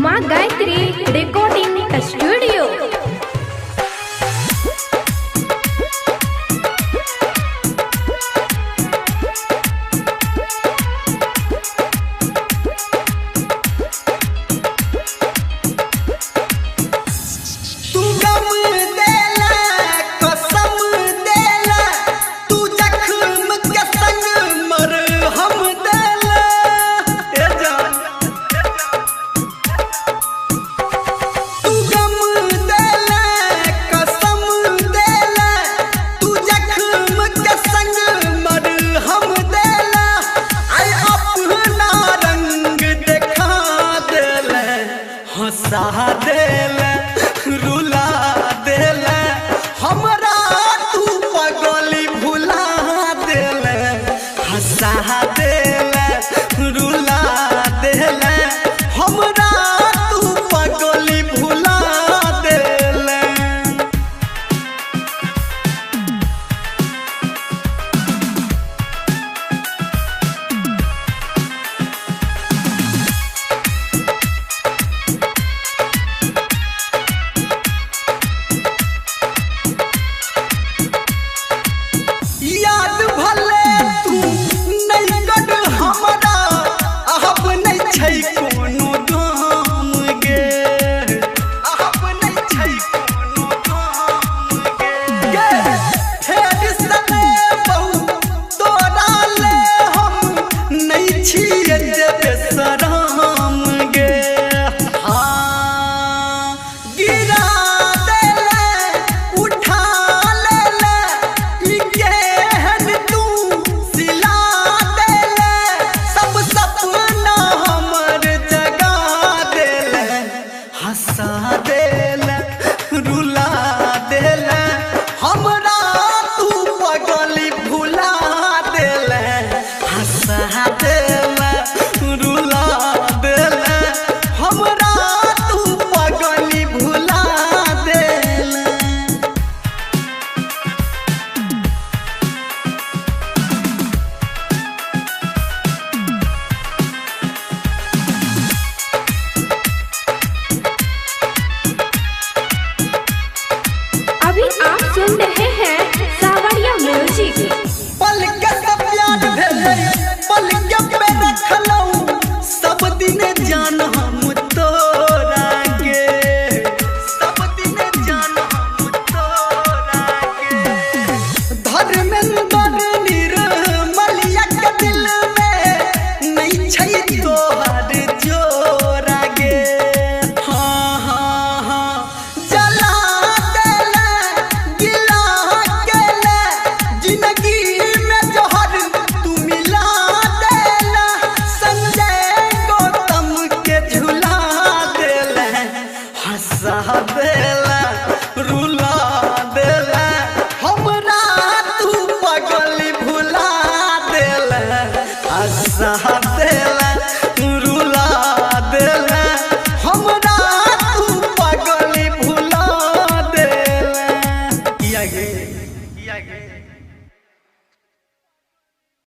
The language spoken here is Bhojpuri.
माँ गायत्री रिकॉर्डिंग स्टूडियो। हंसा देले रुला देले हमरा तू पगली भुला देले हंसा देले रुला देले हमरा तू पगली भुला देले। याद भले तू नहीं गड हमरा अब नहीं छै कोनो गाम गे अब नहीं छै कोनो गाम गे फेर सने बहु तोरा ले हम नहीं छिए जे सराम गे हाँ गिरा देले उठा लेले केहन तू सिला देले सब सपना हमर जगा देले हंसा देले रुला देले हमरा तू पगली भुला देले हंसा देले रुला देले हमरा तू पगली भुला देले। अभी आप सुन रहे हैं सावरिया म्यूजिक। पल के सब याद भेलै पल के पे रखलौ सब दिन जान हम तोरा के सब दिन जान हम तोरा के धर्मेंद्र निर्मलिया के दिल में नहीं छै तोहर जोरा गे हाँ हाँ हाँ जला देले गिला केले जिंदगी में जोहर तू मिला देले संजय गौतम के झुला देले हंसा देले रुला